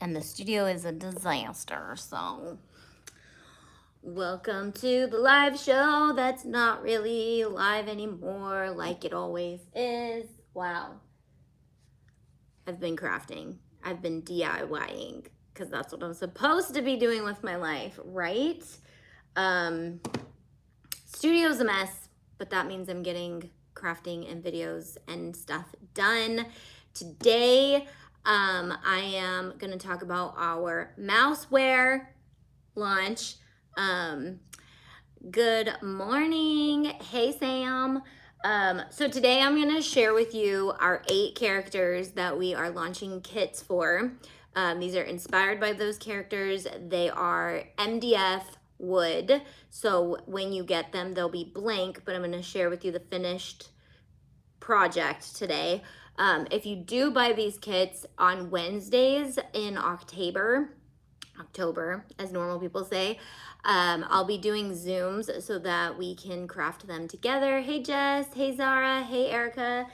and the studio is a disaster. So welcome to the live show that's not really live anymore like it always is. Wow. I've been crafting. I've been DIYing because that's what I'm supposed to be doing with my life, right? Studio's a mess, but that means I'm getting crafting and videos and stuff done. Today, I am going to talk about our mouseware launch. Good morning. Hey, Sam. So today I'm going to share with you our 8 characters that we are launching kits for. These are inspired by those characters. They are MDF wood. So when you get them, they'll be blank, but I'm going to share with you the finished project today. If you do buy these kits on Wednesdays in October, as normal people say, I'll be doing Zooms so that we can craft them together. Hey, Jess. Hey, Zara. Hey, Erica.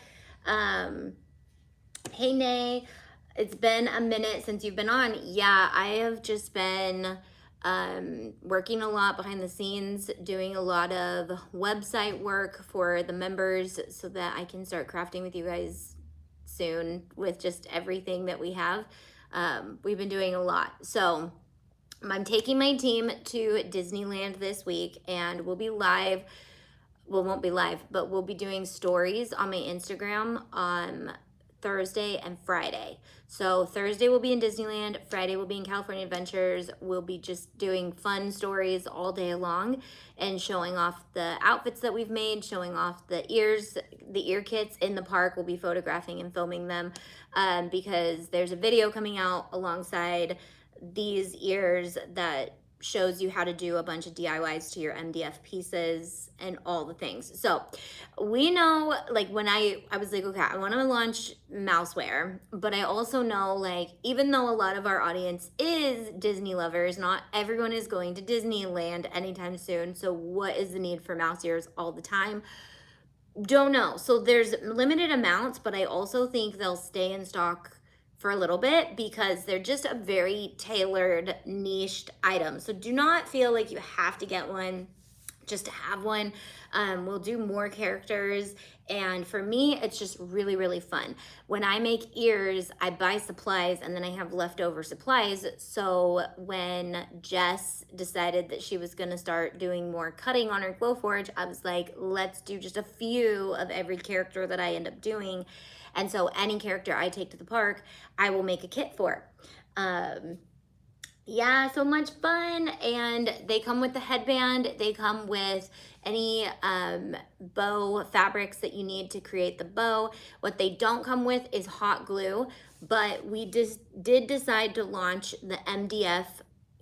Hey, Nay. It's been a minute since you've been on. Yeah, I have just been working a lot behind the scenes, doing a lot of website work for the members so that I can start crafting with you guys soon with just everything that we have. We've been doing a lot. So I'm taking my team to Disneyland this week, and we'll be live. Well, won't be live, but we'll be doing stories on my Instagram on Thursday and Friday. So Thursday we'll be in Disneyland, Friday we'll be in California Adventures. We'll be just doing fun stories all day long and showing off the outfits that we've made, showing off the ear kits in the park. We'll be photographing and filming them because there's a video coming out alongside these ears that shows you how to do a bunch of DIYs to your MDF pieces and all the things. So we know, like, when I was like, okay, I want to launch mouseware, but I also know, like, even though a lot of our audience is Disney lovers, not everyone is going to Disneyland anytime soon. So what is the need for mouse ears all the time? Don't know. So there's limited amounts, but I also think they'll stay in stock for a little bit because they're just a very tailored, niched item. So do not feel like you have to get one just to have one. We'll do more characters, and for me it's just really, really fun. When I make ears, I buy supplies and then I have leftover supplies. So when Jess decided that she was going to start doing more cutting on her Glowforge, I was like, let's do just a few of every character that I end up doing. And so any character I take to the park, I will make a kit for. Yeah, so much fun. And they come with the headband. They come with any bow fabrics that you need to create the bow. What they don't come with is hot glue, but we just did decide to launch the MDF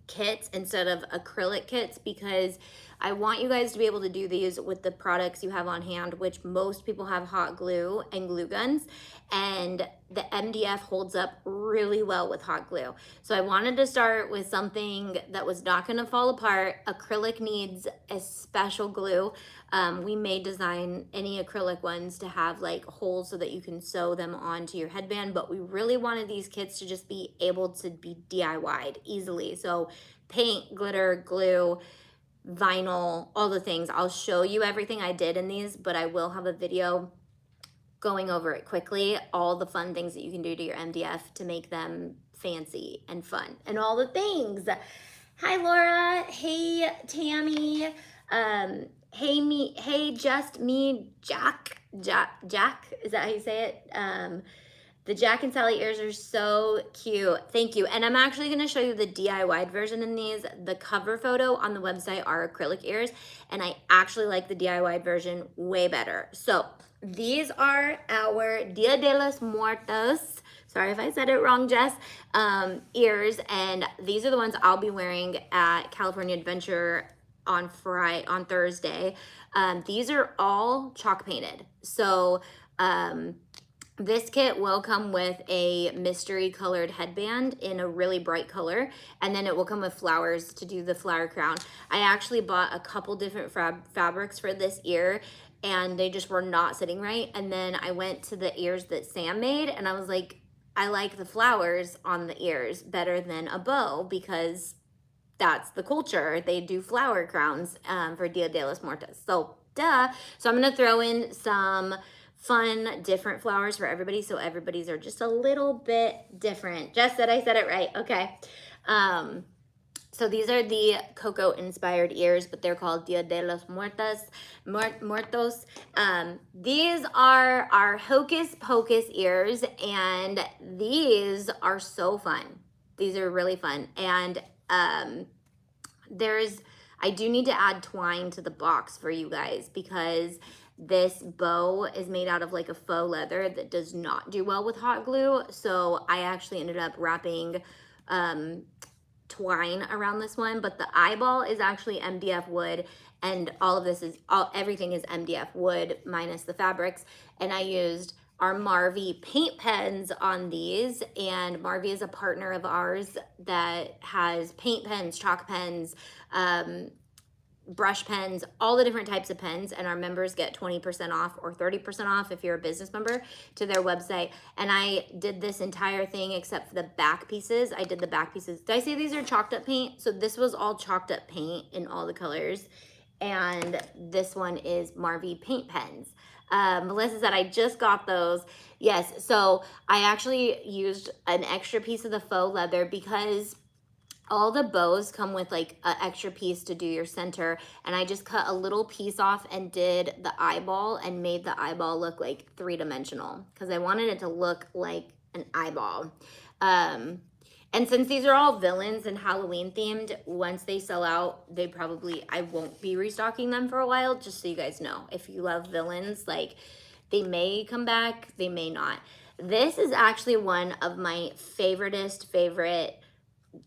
kits instead of acrylic kits because I want you guys to be able to do these with the products you have on hand, which most people have hot glue and glue guns, and the MDF holds up really well with hot glue. So I wanted to start with something that was not going to fall apart. Acrylic needs a special glue. We may design any acrylic ones to have like holes so that you can sew them onto your headband, but we really wanted these kits to just be able to be DIY'd easily. So paint, glitter, glue, vinyl, all the things. I'll show you everything I did in these, but I will have a video going over it quickly, all the fun things that you can do to your MDF to make them fancy and fun and all the things. Hi, Laura. Hey, Tammy. Hey, just me, Jack, is that how you say it? The Jack and Sally ears are so cute. Thank you. And I'm actually going to show you the DIY version in these. The cover photo on the website are acrylic ears, and I actually like the DIY version way better. So these are our Dia de los Muertos. Sorry if I said it wrong, Jess. Ears, and these are the ones I'll be wearing at California Adventure on Thursday. These are all chalk painted. So this kit will come with a mystery colored headband in a really bright color, and then it will come with flowers to do the flower crown. I actually bought a couple different fabrics for this ear, and they just were not sitting right. And then I went to the ears that Sam made, and I was like, I like the flowers on the ears better than a bow because that's the culture. They do flower crowns for Dia de los Muertos. So duh. So I'm gonna throw in some fun, different flowers for everybody. So everybody's are just a little bit different. Jess said I said it right. Okay. So these are the cocoa inspired ears, but they're called Dia de los Muertos. These are our Hocus Pocus ears, and these are so fun. These are really fun. And I do need to add twine to the box for you guys because this bow is made out of like a faux leather that does not do well with hot glue. So I actually ended up wrapping twine around this one, but the eyeball is actually MDF wood, and all of this is everything is MDF wood minus the fabrics. And I used our Marvy paint pens on these, and Marvy is a partner of ours that has paint pens, chalk pens, brush pens, all the different types of pens, and our members get 20% off or 30% off if you're a business member to their website. And I did this entire thing except for the back pieces. I did the back pieces. Did I say these are chalked up paint? So this was all chalked up paint in all the colors, and this one is Marvy paint pens. Melissa said I just got those. Yes, so I actually used an extra piece of the faux leather because all the bows come with like an extra piece to do your center, and I just cut a little piece off and did the eyeball and made the eyeball look like three-dimensional because I wanted it to look like an eyeball. And since these are all villains and Halloween themed, once they sell out, I won't be restocking them for a while, just so you guys know. If you love villains, like they may come back, they may not. This is actually one of my favorite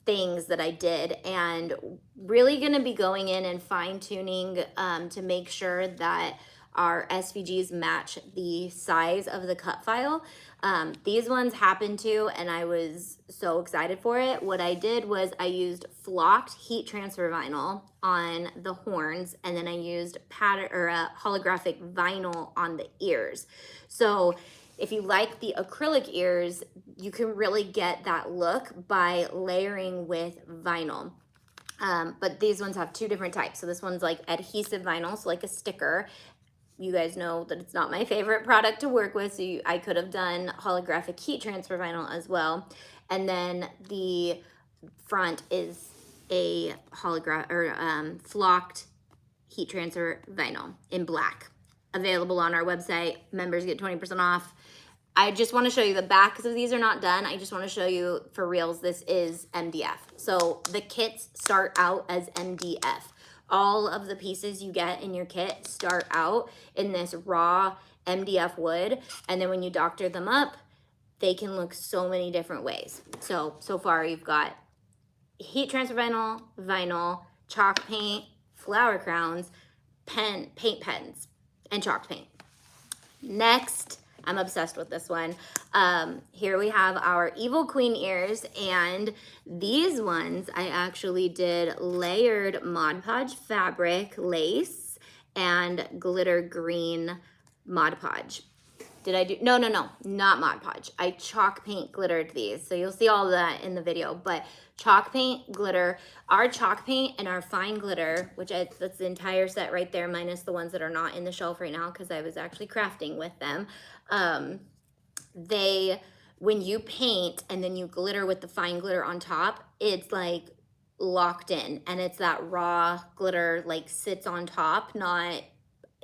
things that I did, and really going to be going in and fine tuning to make sure that our SVGs match the size of the cut file. These ones happened to, and I was so excited for it. What I did was I used flocked heat transfer vinyl on the horns, and then I used holographic vinyl on the ears. So if you like the acrylic ears, you can really get that look by layering with vinyl. But these ones have two different types. So this one's like adhesive vinyl, so like a sticker. You guys know that it's not my favorite product to work with, so I could have done holographic heat transfer vinyl as well. And then the front is a flocked heat transfer vinyl in black. Available on our website. Members get 20% off. I just want to show you the backs of these are not done. I just want to show you for reals, this is MDF. So the kits start out as MDF. All of the pieces you get in your kit start out in this raw MDF wood. And then when you doctor them up, they can look so many different ways. So far you've got heat transfer vinyl, chalk paint, flower crowns, paint pens, and chalk paint. Next, I'm obsessed with this one. Here we have our Evil Queen ears, and these ones I actually did layered Mod Podge fabric lace and glitter green Mod Podge. Did I do? No, not Mod Podge. I chalk paint glittered these. So you'll see all of that in the video, but chalk paint, glitter, our chalk paint and our fine glitter, that's the entire set right there, minus the ones that are not in the shelf right now because I was actually crafting with them. When you paint and then you glitter with the fine glitter on top, it's like locked in, and it's that raw glitter like sits on top, not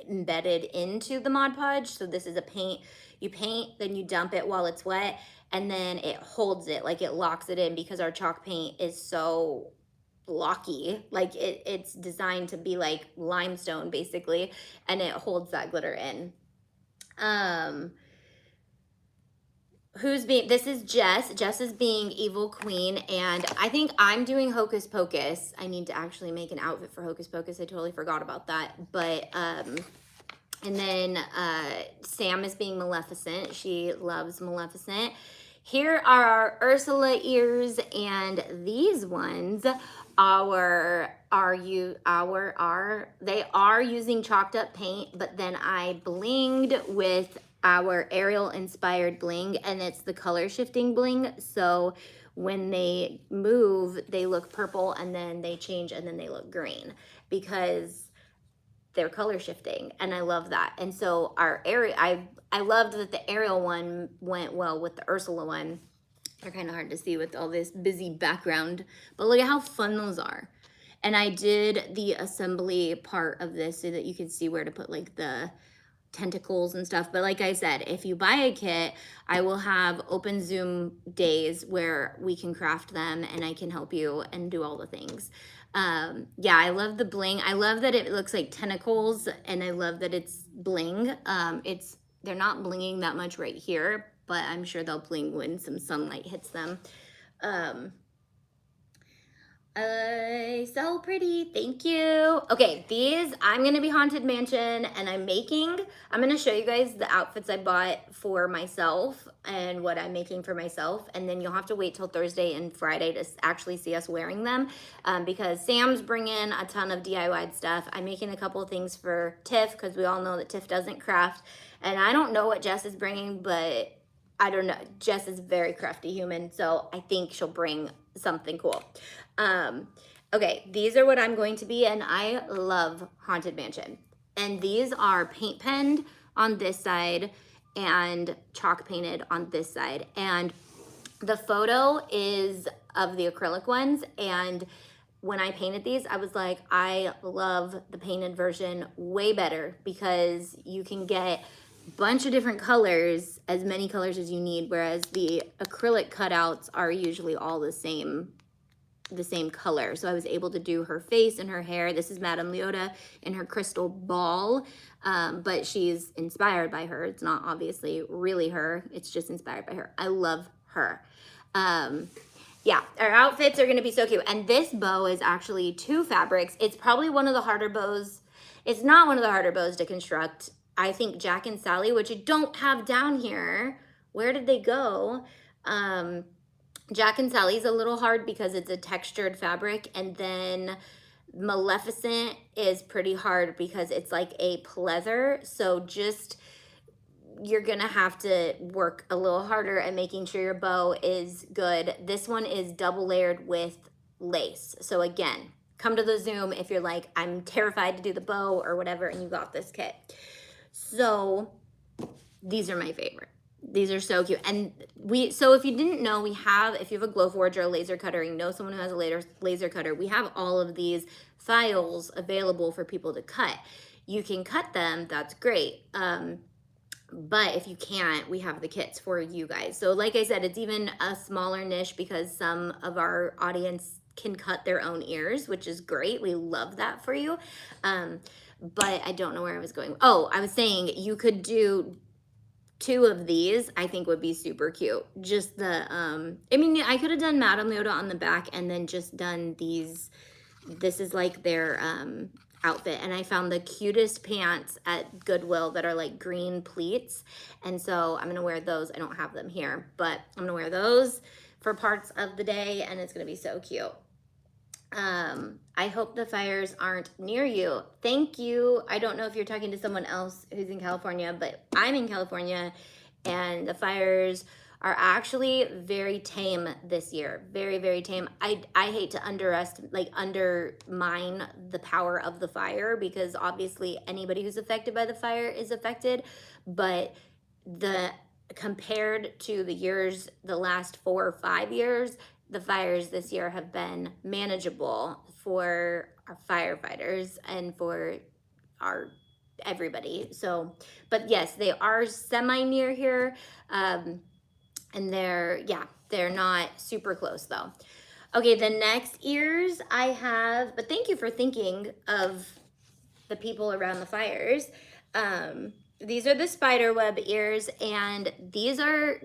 embedded into the Mod Podge. So this is a paint, you paint, then you dump it while it's wet, and then it holds it, like it locks it in, because our chalk paint is so blocky, like it's designed to be like limestone basically, and it holds that glitter in. This is Jess. Jess is being Evil Queen, and I think I'm doing Hocus Pocus. I need to actually make an outfit for Hocus Pocus. I totally forgot about that. But, and then Sam is being Maleficent. She loves Maleficent. Here are our Ursula ears, and these ones they are using chalked up paint, but then I blinged with our Ariel inspired bling, and it's the color shifting bling. So when they move, they look purple and then they change and then they look green because they're color shifting, and I love that. And so our Ariel, I loved that the Ariel one went well with the Ursula one. They're kind of hard to see with all this busy background, but look at how fun those are. And I did the assembly part of this so that you can see where to put like the tentacles and stuff. But like I said, if you buy a kit, I will have open Zoom days where we can craft them and I can help you and do all the things. Yeah, I love the bling. I love that it looks like tentacles, and I love that it's bling. They're not blinging that much right here, but I'm sure they'll bling when some sunlight hits them. So pretty, thank you. Okay, these, I'm gonna be Haunted Mansion, and I'm gonna show you guys the outfits I bought for myself and what I'm making for myself, and then you'll have to wait till Thursday and Friday to actually see us wearing them, because Sam's bringing a ton of DIY stuff. I'm making a couple of things for Tiff, because we all know that Tiff doesn't craft, and I don't know what Jess is bringing, but I don't know. Jess is a very crafty human, so I think she'll bring something cool. Okay, these are what I'm going to be, and I love Haunted Mansion. And these are paint penned on this side and chalk painted on this side. And the photo is of the acrylic ones, and when I painted these, I was like, I love the painted version way better because you can get a bunch of different colors, as many colors as you need, whereas the acrylic cutouts are usually all the same color. So I was able to do her face and her hair. This is Madame Leota in her crystal ball, but she's inspired by her. It's not obviously really her. It's just inspired by her. I love her. Yeah, our outfits are gonna be so cute. And this bow is actually 2 fabrics. It's probably one of the harder bows. It's not one of the harder bows to construct. I think Jack and Sally, which I don't have down here. Where did they go? Jack and Sally's a little hard because it's a textured fabric, and then Maleficent is pretty hard because it's like a pleather. So just, you're gonna have to work a little harder at making sure your bow is good. This one is double layered with lace. So again, come to the Zoom if you're like, I'm terrified to do the bow or whatever, and you got this kit. So these are my favorite. These are so cute. And so if you didn't know, if you have a Glowforge or a laser cutter, and you know someone who has a laser cutter, we have all of these files available for people to cut. You can cut them, that's great. But if you can't, we have the kits for you guys. So like I said, it's even a smaller niche because some of our audience can cut their own ears, which is great. We love that for you. But I don't know where I was going. Oh, I was saying you could do 2 of these. I think would be super cute. Just the, I mean, I could have done Madame Leota on the back and then just done these. This is like their outfit. And I found the cutest pants at Goodwill that are like green pleats. And so I'm going to wear those. I don't have them here, but I'm going to wear those for parts of the day, and it's going to be so cute. I hope the fires aren't near you. Thank you. I don't know if you're talking to someone else who's in California, but I'm in California, and the fires are actually very tame this year. Very, very tame. I hate to undermine the power of the fire, because obviously anybody who's affected by the fire is affected, but compared to the last 4 or 5 years, the fires this year have been manageable for our firefighters and for everybody. So, but yes, they are semi near here. And they're not super close though. Okay, the next ears I have, but thank you for thinking of the people around the fires. These are the spiderweb ears, and these are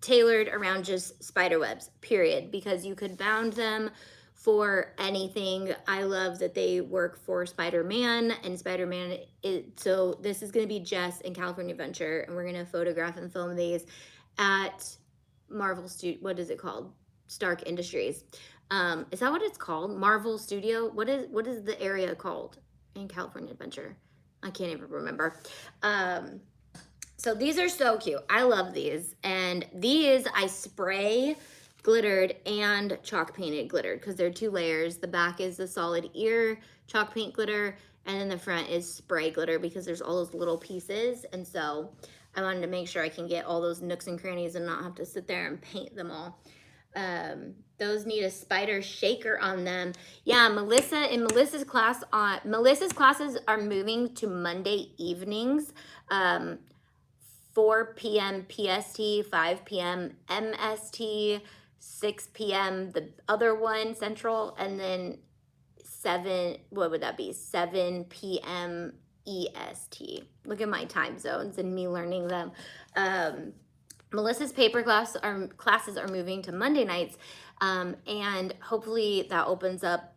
tailored around just spider webs, period, because you could bound them for anything. I love that they work for Spider-Man, and Spider-Man so this is going to be Jess in California Adventure, and we're going to photograph and film these at Marvel Studio. What is it called? Stark Industries. Is that what it's called? Marvel Studio? What is the area called in California Adventure? I can't even remember. So these are so cute. I love these. And these I spray glittered and chalk painted glittered because they're 2 layers. The back is the solid ear chalk paint glitter, and then the front is spray glitter because there's all those little pieces. And so I wanted to make sure I can get all those nooks and crannies and not have to sit there and paint them all. Those need a spider shaker on them. Yeah, Melissa, in Melissa's class Melissa's classes are moving to Monday evenings. 4 p.m. PST, 5 p.m. MST, 6 p.m. the other one Central, and then 7 p.m. EST. Look at my time zones and me learning them. Melissa's paper classes are moving to Monday nights, and hopefully that opens up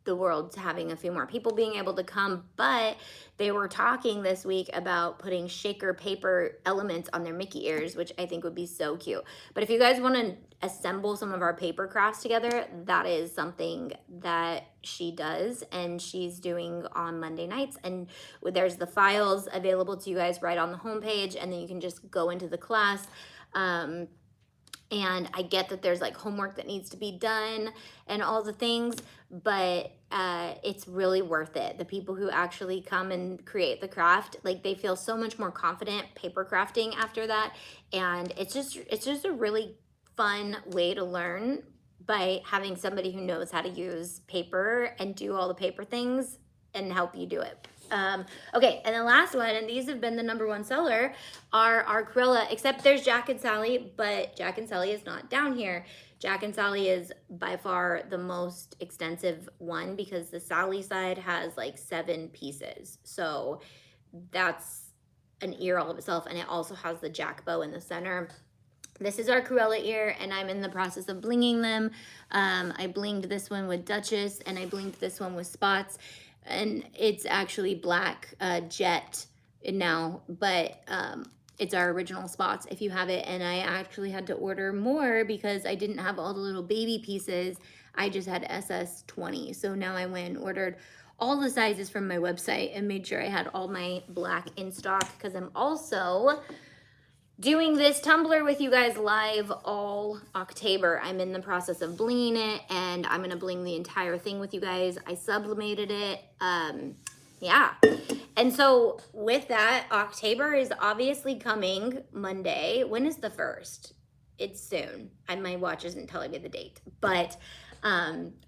the world to having a few more people being able to come. But they were talking this week about putting shaker paper elements on their Mickey ears, which I think would be so cute. But if you guys want to assemble some of our paper crafts together, that is something that she does and she's doing on Monday nights. And there's the files available to you guys right on the homepage, and then you can just go into the class. And I get that there's like homework that needs to be done and all the things, but it's really worth it. The people who actually come and create the craft, like they feel so much more confident paper crafting after that. And it's just a really fun way to learn by having somebody who knows how to use paper and do all the paper things and help you do it. Okay, and the last one, and these have been the #1 seller, are our Cruella, except there's Jack and Sally, but Jack and Sally is not down here. Jack and Sally is by far the most extensive one because the Sally side has like 7 pieces. So that's an ear all of itself, and it also has the Jack bow in the center. This is our Cruella ear, and I'm in the process of blinging them. I blinged this one with Duchess, and I blinged this one with spots. And it's actually black jet now, but it's our original spots if you have it. And I actually had to order more because I didn't have all the little baby pieces. I just had SS20. So now I went and ordered all the sizes from my website and made sure I had all my black in stock, because I'm also doing this tumbler with you guys live all October. I'm in the process of blinging it, and I'm gonna bling the entire thing with you guys. I sublimated it, yeah. And so with that, October is obviously coming Monday. When is the 1st? It's soon. My watch isn't telling me the date, but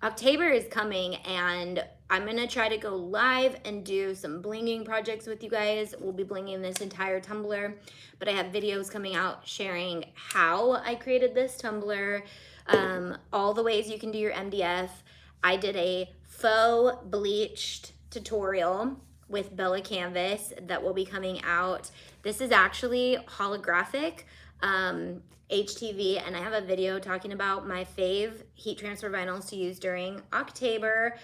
October is coming, and I'm gonna try to go live and do some blinging projects with you guys. We'll be blinging this entire tumbler, but I have videos coming out sharing how I created this tumbler, all the ways you can do your MDF. I did a faux bleached tutorial with Bella Canvas that will be coming out. This is actually holographic HTV, and I have a video talking about my fave heat transfer vinyls to use during October.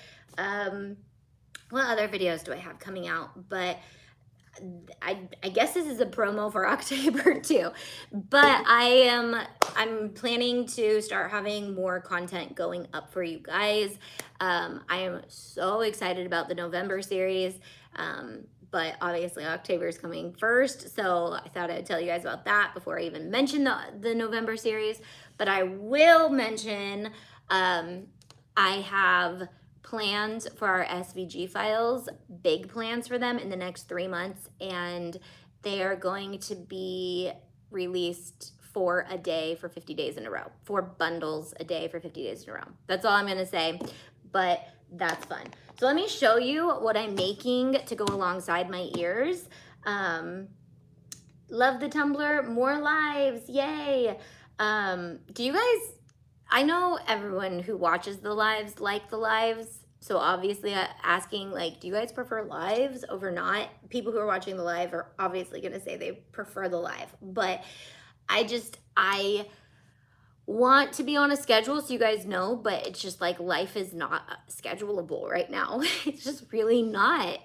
What other videos do I have coming out? But I guess this is a promo for October too. But I'm planning to start having more content going up for you guys. I am so excited about the November series. But obviously October is coming first, so I thought I'd tell you guys about that before I even mention the November series. But I will mention I have plans for our SVG files, big plans for them in the next 3 months, and they are going to be released 4 a day for 50 days in a row. 4 bundles a day for 50 days in a row. That's all I'm gonna say, but that's fun. So let me show you what I'm making to go alongside my ears. Love the tumbler, more lives, yay. Do you guys, I know everyone who watches the lives like the lives, so obviously asking like, do you guys prefer lives over not? People who are watching the live are obviously gonna say they prefer the live, but I want to be on a schedule so you guys know, but it's just like life is not schedulable right now. It's just really not.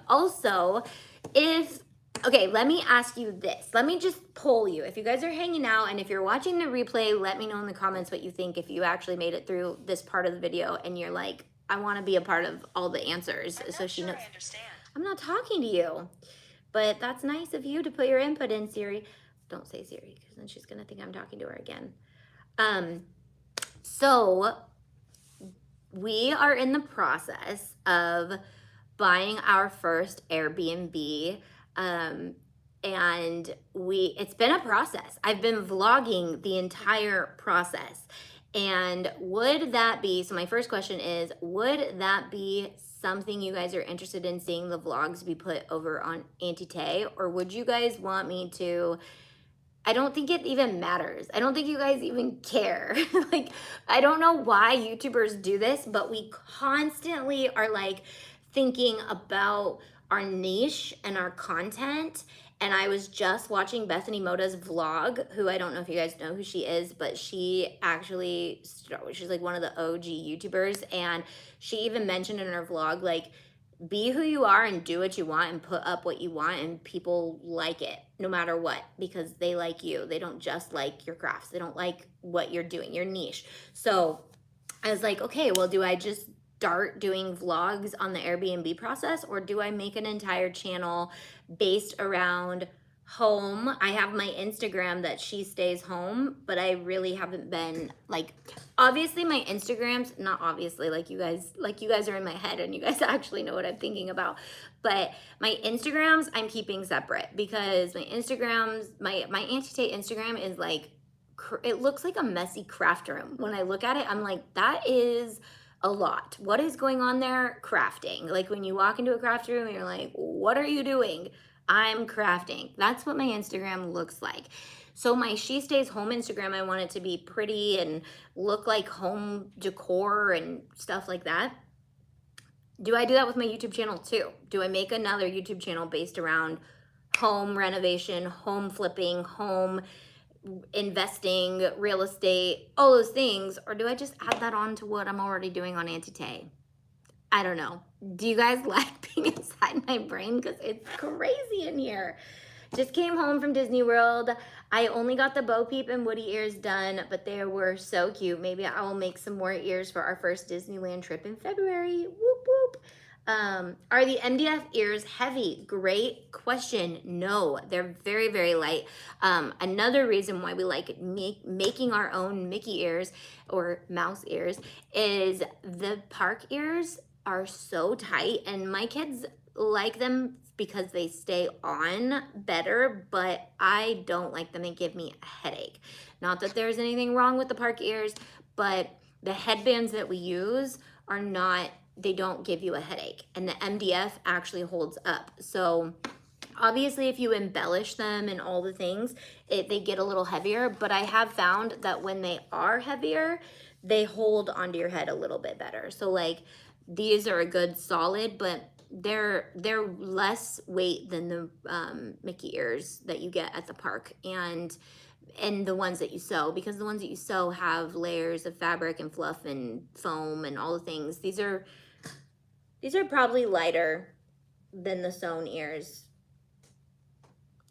Also, okay, let me ask you this. Let me just poll you. If you guys are hanging out and if you're watching the replay, let me know in the comments what you think if you actually made it through this part of the video and you're like, I want to be a part of all the answers. So she knows. I understand. I'm not talking to you. But that's nice of you to put your input in, Siri. Don't say Siri, because then she's gonna think I'm talking to her again. So we are in the process of buying our first Airbnb. And it's been a process. I've been vlogging the entire process. And would that be, so my first question is, would that be something you guys are interested in seeing the vlogs be put over on Auntie Tay? Or would you guys want me to, I don't think it even matters. I don't think you guys even care. Like, I don't know why YouTubers do this, but we constantly are like thinking about our niche and our content. And I was just watching Bethany Moda's vlog, who I don't know if you guys know who she is, but she's like one of the OG YouTubers. And she even mentioned in her vlog, like, be who you are and do what you want and put up what you want, and people like it no matter what, because they like you. They don't just like your crafts. They don't like what you're doing, your niche. So I was like, okay, well, do I just start doing vlogs on the Airbnb process, or do I make an entire channel based around home? I have my Instagram that she stays home, but I really haven't been like, obviously my Instagrams, not obviously, like you guys are in my head and you guys actually know what I'm thinking about, but my Instagrams I'm keeping separate, because my Instagrams, my Auntie Tay Instagram is like, it looks like a messy craft room. When I look at it, I'm like, that is a lot. What is going on there? Crafting. Like when you walk into a craft room and you're like, what are you doing? I'm crafting. That's what my Instagram looks like. So my She Stays Home Instagram, I want it to be pretty and look like home decor and stuff like that. Do I do that with my YouTube channel too? Do I make another YouTube channel based around home renovation, home flipping, home investing, real estate, all those things? Or do I just add that on to what I'm already doing on Auntie Tay? I don't know. Do you guys like being inside my brain? Because it's crazy in here. Just came home from Disney World. I only got the Bo Peep and Woody ears done, but they were so cute. Maybe I will make some more ears for our first Disneyland trip in February. Whoop, whoop. Are the MDF ears heavy? Great question. No, they're very, very light. Another reason why we like making our own Mickey ears or mouse ears is the park ears are so tight, and my kids like them because they stay on better, but I don't like them. They give me a headache. Not that there's anything wrong with the park ears, but the headbands that we use are not, they don't give you a headache, and the MDF actually holds up. So obviously if you embellish them and all the things, they get a little heavier, but I have found that when they are heavier, they hold onto your head a little bit better. So like these are a good solid, but they're less weight than the Mickey ears that you get at the park, and the ones that you sew, because the ones that you sew have layers of fabric and fluff and foam and all the things. These are probably lighter than the sewn ears.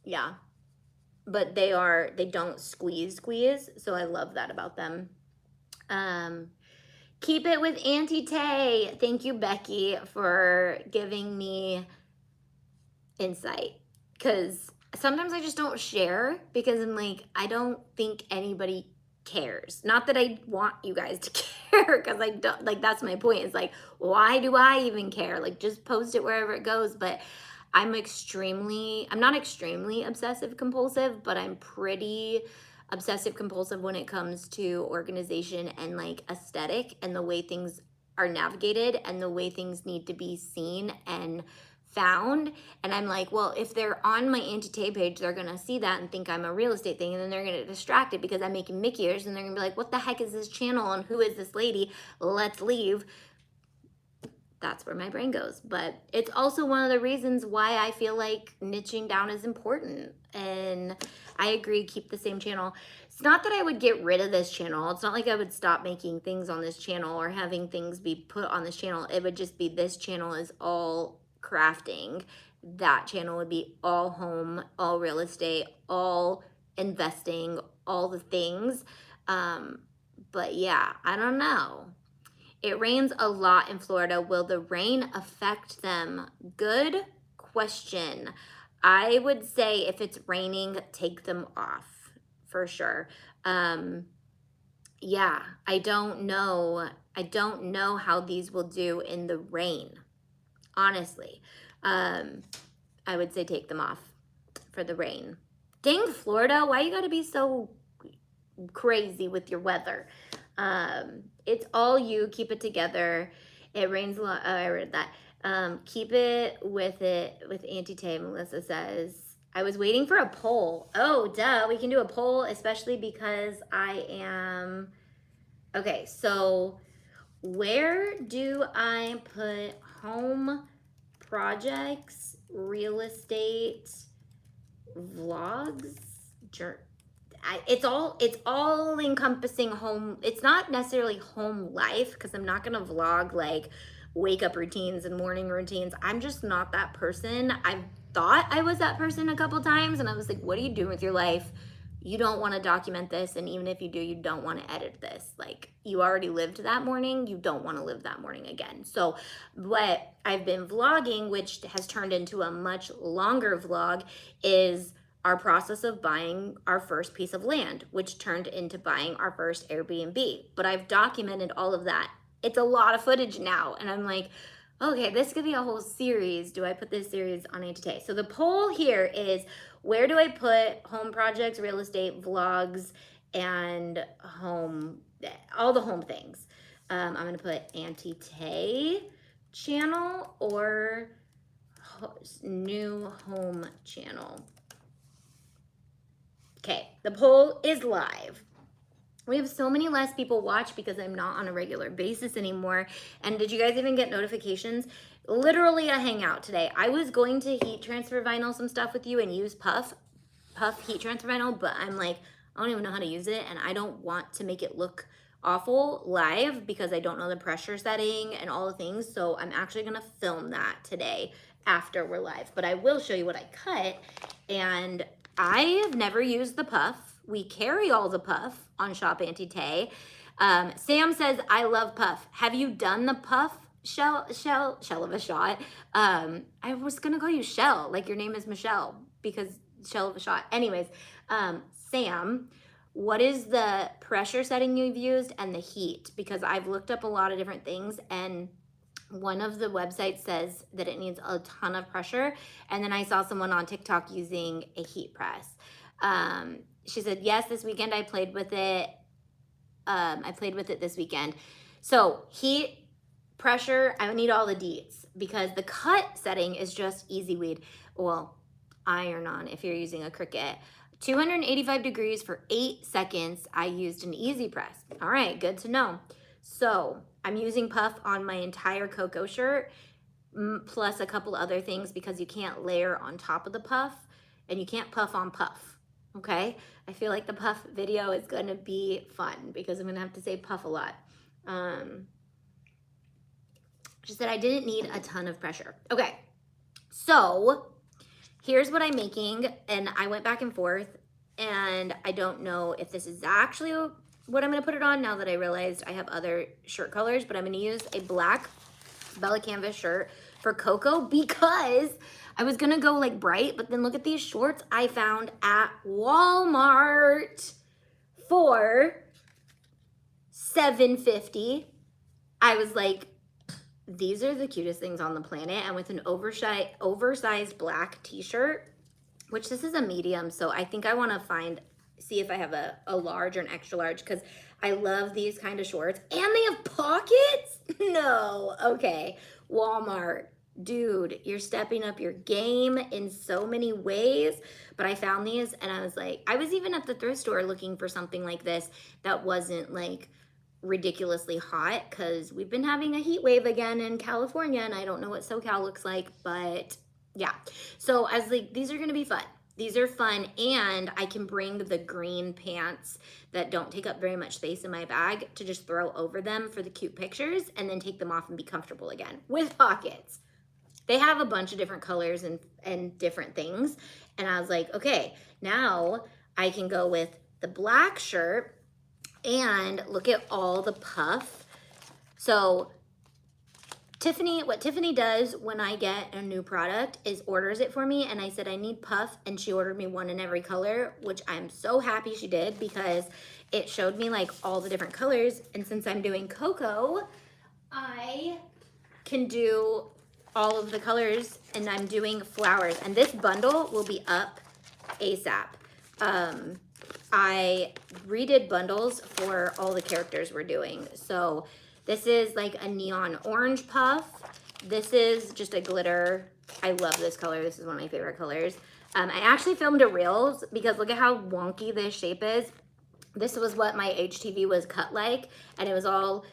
Yeah, but they don't squeeze, so I love that about them. Keep it with Auntie Tay. Thank you, Becky, for giving me insight, because sometimes I just don't share because I'm like, I don't think anybody cares. Not that I want you guys to care, because I don't, like, that's my point. It's like, why do I even care? Like, just post it wherever it goes. But I'm not extremely obsessive compulsive, but I'm pretty obsessive compulsive when it comes to organization and like aesthetic and the way things are navigated and the way things need to be seen and found. And I'm like, well, if they're on my Auntie Tay page, they're gonna see that and think I'm a real estate thing, and then they're gonna get distracted because I'm making Mickey ears, and they're gonna be like, what the heck is this channel and who is this lady? Let's leave. That's where my brain goes. But it's also one of the reasons why I feel like niching down is important. And I agree, keep the same channel. It's not that I would get rid of this channel. It's not like I would stop making things on this channel or having things be put on this channel. It would just be, this channel is all crafting. That channel would be all home, all real estate, all investing, all the things. But yeah, I don't know. It rains a lot in Florida. Will the rain affect them? Good question. I would say if it's raining, take them off for sure. Yeah, I don't know. I don't know how these will do in the rain, honestly. Um, I would say take them off for the rain. Dang, Florida, why you gotta be so crazy with your weather? It's all you. Keep it together. It rains a lot. Oh, I read that. Keep it with Auntie Tay, Melissa says. I was waiting for a poll. Oh, duh. We can do a poll, especially because I am. Okay, so where do I put home projects, real estate, vlogs? It's all encompassing home. It's not necessarily home life because I'm not gonna vlog like wake up routines and morning routines. I'm just not that person. I've thought I was that person a couple times and I was like, what are you doing with your life? You don't want to document this, and even if you do, you don't want to edit this. Like, you already lived that morning, you don't want to live that morning again. So what I've been vlogging, which has turned into a much longer vlog, is our process of buying our first piece of land, which turned into buying our first Airbnb. But I've documented all of that. It's a lot of footage now, and I'm like, okay, this could be a whole series. Do I put this series on Auntie Tay? So the poll here is, where do I put home projects, real estate, vlogs, and home, all the home things? I'm gonna put Auntie Tay channel or new home channel. Okay, the poll is live. We have so many less people watch because I'm not on a regular basis anymore. And did you guys even get notifications? Literally a hangout today. I was going to heat transfer vinyl some stuff with you and use puff heat transfer vinyl, but I'm like, I don't even know how to use it, and I don't want to make it look awful live because I don't know the pressure setting and all the things. So I'm actually gonna film that today after we're live, but I will show you what I cut. And I have never used the puff. We carry all the puff on Shop Auntie Tay. Sam says, I love puff. Have you done the puff shell of a shot? I was gonna call you Shell, like your name is Michelle, because shell of a shot. Anyways, Sam, what is the pressure setting you've used and the heat? Because I've looked up a lot of different things, and one of the websites says that it needs a ton of pressure. And then I saw someone on TikTok using a heat press. She said, yes, this weekend I played with it. I played with it this weekend. So heat, pressure, I need all the deets because the cut setting is just easy weed. Well, iron on if you're using a Cricut. 285 degrees for 8 seconds. I used an easy press. All right, good to know. So I'm using puff on my entire Coco shirt, plus a couple other things because you can't layer on top of the puff and you can't puff on puff. Okay, I feel like the puff video is gonna be fun because I'm gonna have to say puff a lot. She said I didn't need a ton of pressure. Okay, so here's what I'm making, and I went back and forth, and I don't know if this is actually what I'm gonna put it on now that I realized I have other shirt colors, but I'm gonna use a black Bella Canvas shirt for Coco because I was gonna go like bright, but then look at these shorts I found at Walmart for $7.50. I was like, these are the cutest things on the planet. And with an oversized black t-shirt, which this is a medium, so I think I want to see if I have a large or an extra large because I love these kind of shorts. And they have pockets? No. Okay. Walmart. Dude, you're stepping up your game in so many ways. But I found these and I was like, I was even at the thrift store looking for something like this that wasn't like ridiculously hot because we've been having a heat wave again in California and I don't know what SoCal looks like, but yeah. So I was like, these are gonna be fun. These are fun, and I can bring the green pants that don't take up very much space in my bag to just throw over them for the cute pictures and then take them off and be comfortable again with pockets. They have a bunch of different colors and different things. And I was like, okay, now I can go with the black shirt and look at all the puff. So What Tiffany does when I get a new product is orders it for me, and I said I need puff, and she ordered me one in every color, which I'm so happy she did because it showed me like all the different colors, and since I'm doing cocoa, I can do all of the colors, and I'm doing flowers, and this bundle will be up ASAP. I redid bundles for all the characters we're doing. So this is like a neon orange puff. This is just a glitter. I love this color. This is one of my favorite colors. I actually filmed a Reels because look at how wonky this shape is. This was what my HTV was cut like, and it was all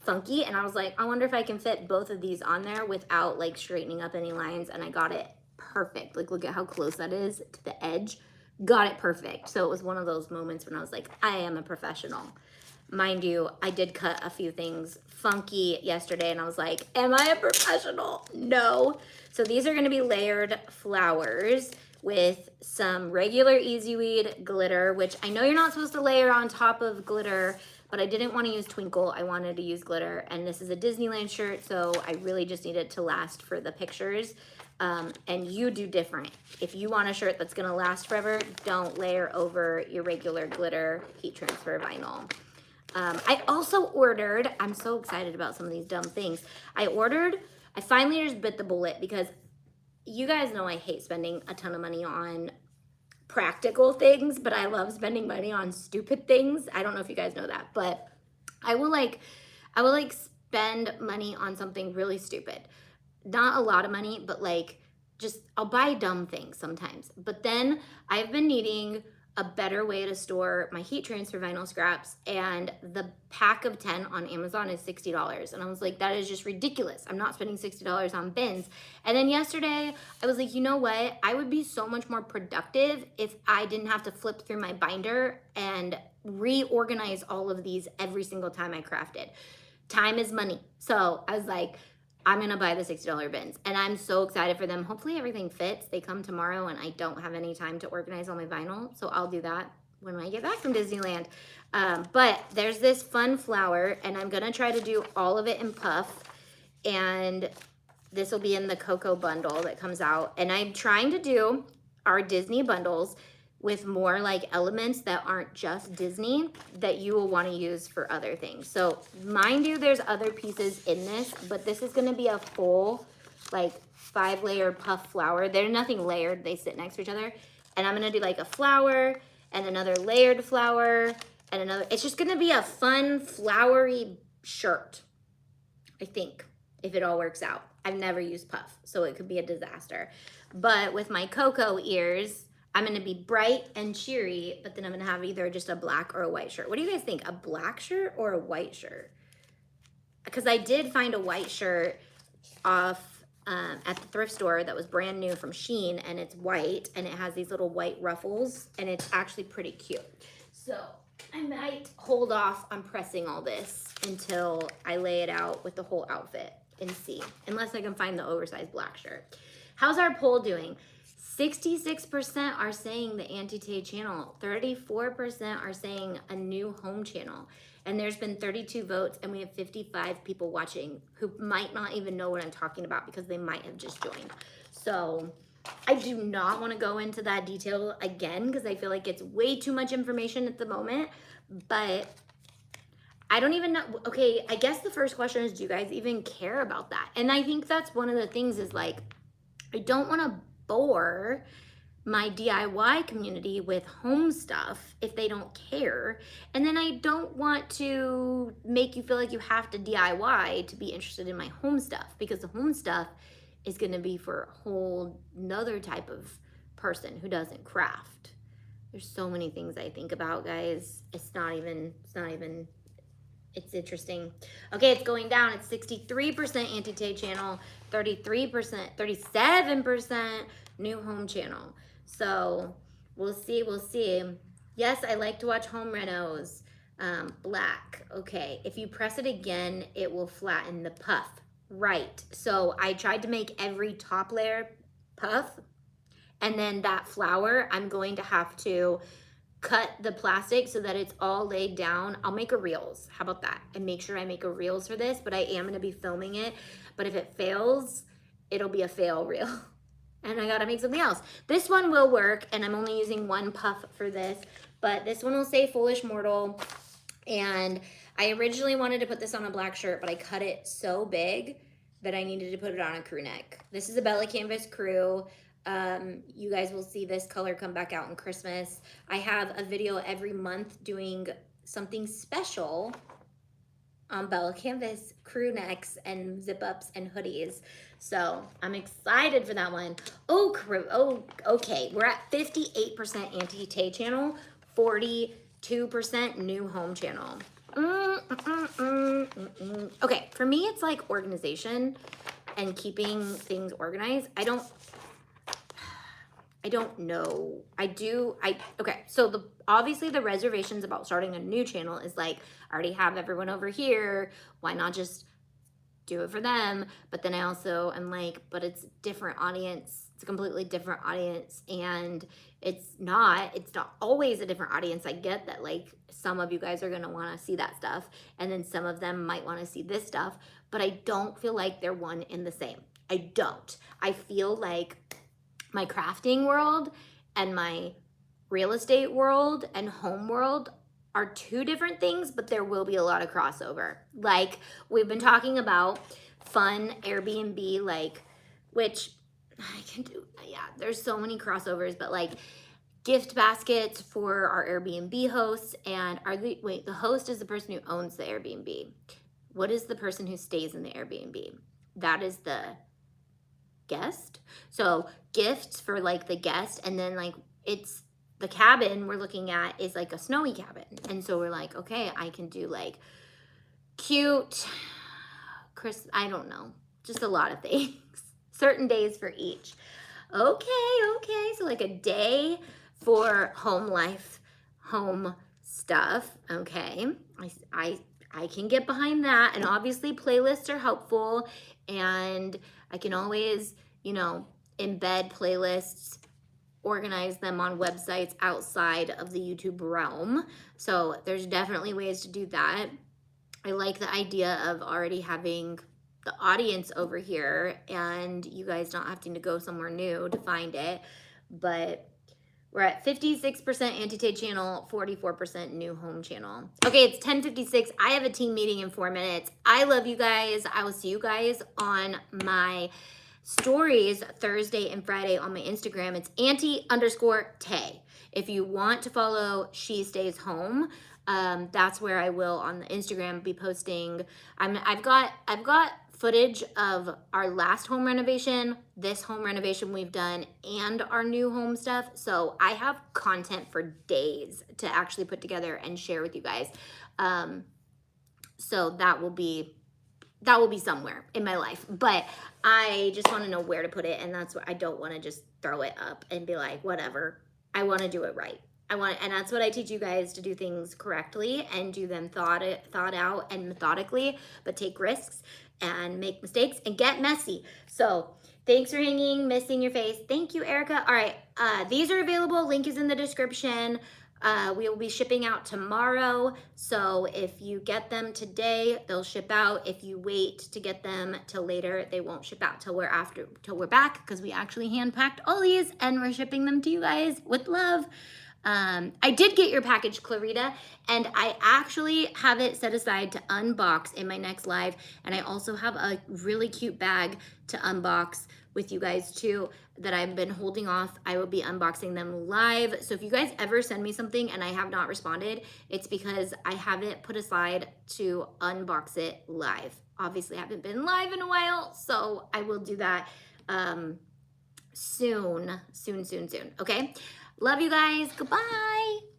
funky, and I was like, I wonder if I can fit both of these on there without like straightening up any lines, and I got it perfect. Like, look at how close that is to the edge. Got it perfect. So it was one of those moments when I was like, I am a professional. Mind you, I did cut a few things funky yesterday, and I was like, am I a professional? No. So these are gonna be layered flowers with some regular Easy Weed glitter, which I know you're not supposed to layer on top of glitter, but I didn't want to use twinkle. I wanted to use glitter, and this is a Disneyland shirt, so I really just need it to last for the pictures. And you do different. If you want a shirt that's gonna last forever, don't layer over your regular glitter heat transfer vinyl. I also ordered, I'm so excited about some of these dumb things. I finally just bit the bullet because you guys know I hate spending a ton of money on practical things, but I love spending money on stupid things. I don't know if you guys know that, but I will spend money on something really stupid. Not a lot of money, but like just I'll buy dumb things sometimes. But then I've been needing a better way to store my heat transfer vinyl scraps, and the pack of 10 on Amazon is $60. And I was like, that is just ridiculous. I'm not spending $60 on bins. And then yesterday I was like, you know what? I would be so much more productive if I didn't have to flip through my binder and reorganize all of these every single time I crafted. Time is money. So I was like, I'm gonna buy the $60 bins, and I'm so excited for them. Hopefully everything fits. They come tomorrow, and I don't have any time to organize all my vinyl, so I'll do that when I get back from Disneyland. But there's this fun flower, and I'm gonna try to do all of it in puff, and this will be in the cocoa bundle that comes out. And I'm trying to do our Disney bundles with more like elements that aren't just Disney that you will want to use for other things. So mind you, there's other pieces in this, but this is going to be a full like 5-layer puff flower. They're nothing layered. They sit next to each other. And I'm going to do like a flower and another layered flower and another. It's just going to be a fun flowery shirt, I think, if it all works out. I've never used puff, so it could be a disaster. But with my cocoa ears, I'm gonna be bright and cheery, but then I'm gonna have either just a black or a white shirt. What do you guys think? A black shirt or a white shirt? Because I did find a white shirt off at the thrift store that was brand new from Shein, and it's white, and it has these little white ruffles, and it's actually pretty cute. So I might hold off on pressing all this until I lay it out with the whole outfit and see, unless I can find the oversized black shirt. How's our poll doing? 66% are saying the Auntie Tay channel. 34% are saying a new home channel. And there's been 32 votes, and we have 55 people watching who might not even know what I'm talking about because they might have just joined. So I do not want to go into that detail again because I feel like it's way too much information at the moment. But I don't even know. Okay, I guess the first question is, do you guys even care about that? And I think that's one of the things is like, I don't want to bore my DIY community with home stuff if they don't care. And then I don't want to make you feel like you have to DIY to be interested in my home stuff, because the home stuff is going to be for a whole nother type of person who doesn't craft. There's so many things I think about, guys. It's interesting. Okay, it's going down. It's 63% Auntie Tay channel, 33%, 37% new home channel. So we'll see. Yes, I like to watch home renos. Black. Okay, if you press it again, it will flatten the puff. Right. So I tried to make every top layer puff, and then that flower, I'm going to have to cut the plastic so that it's all laid down. I'll make a reels. How about that? And make sure I make a reels for this, but I am gonna be filming it. But if it fails, it'll be a fail reel. And I gotta make something else. This one will work, and I'm only using one puff for this, but this one will say Foolish Mortal. And I originally wanted to put this on a black shirt, but I cut it so big that I needed to put it on a crew neck. This is a Bella Canvas crew. You guys will see this color come back out in Christmas. I have a video every month doing something special on Bella Canvas crew necks and zip ups and hoodies. So I'm excited for that one. Oh, okay. We're at 58% Auntie Tay channel, 42% new home channel. Okay, for me, it's like organization and keeping things organized. I don't know. Okay, so obviously the reservations about starting a new channel is like, I already have everyone over here. Why not just do it for them? But then I also am like, but it's a different audience. It's a completely different audience. And it's not always a different audience. I get that, like, some of you guys are gonna wanna see that stuff, and then some of them might wanna see this stuff, but I don't feel like they're one and the same. I don't. I feel like my crafting world and my real estate world and home world are two different things, but there will be a lot of crossover. Like, we've been talking about fun Airbnb, like, which I can do, yeah, there's so many crossovers, but like gift baskets for our Airbnb hosts. And the host is the person who owns the Airbnb. What is the person who stays in the Airbnb? That is the guest. So gifts for like the guest, and then like it's the cabin we're looking at is like a snowy cabin. And so we're like, okay, I can do like cute, I don't know, just a lot of things. Certain days for each. Okay, so like a day for home life, home stuff. Okay, I can get behind that, and obviously playlists are helpful, and I can always, you know, embed playlists, organize them on websites outside of the YouTube realm. So there's definitely ways to do that. I like the idea of already having the audience over here and you guys not having to go somewhere new to find it. But we're at 56% Auntie Tay channel, 44% new home channel. Okay, it's 10:56. I have a team meeting in 4 minutes. I love you guys. I will see you guys on my stories Thursday and Friday on my Instagram. It's Auntie_Tay. If you want to follow She Stays Home, that's where I will on the Instagram be posting. I've got footage of our last home renovation, this home renovation we've done, and our new home stuff. So I have content for days to actually put together and share with you guys. So that will be somewhere in my life, but I just want to know where to put it. And that's what I don't want to just throw it up and be like, whatever. I want to do it right. And that's what I teach you guys, to do things correctly and do them thought out and methodically, but take risks and make mistakes and get messy. So thanks for hanging, missing your face. Thank you, Erica. All right, these are available. Link is in the description. We will be shipping out tomorrow. So if you get them today, they'll ship out. If you wait to get them till later, they won't ship out till we're back, because we actually hand packed all these and we're shipping them to you guys with love. I did get your package, Clarita, and I actually have it set aside to unbox in my next live. And I also have a really cute bag to unbox with you guys too that I've been holding off. I will be unboxing them live. So if you guys ever send me something and I have not responded, it's because I have it put aside to unbox it live. Obviously I haven't been live in a while, so I will do that soon. Okay? Love you guys. Goodbye.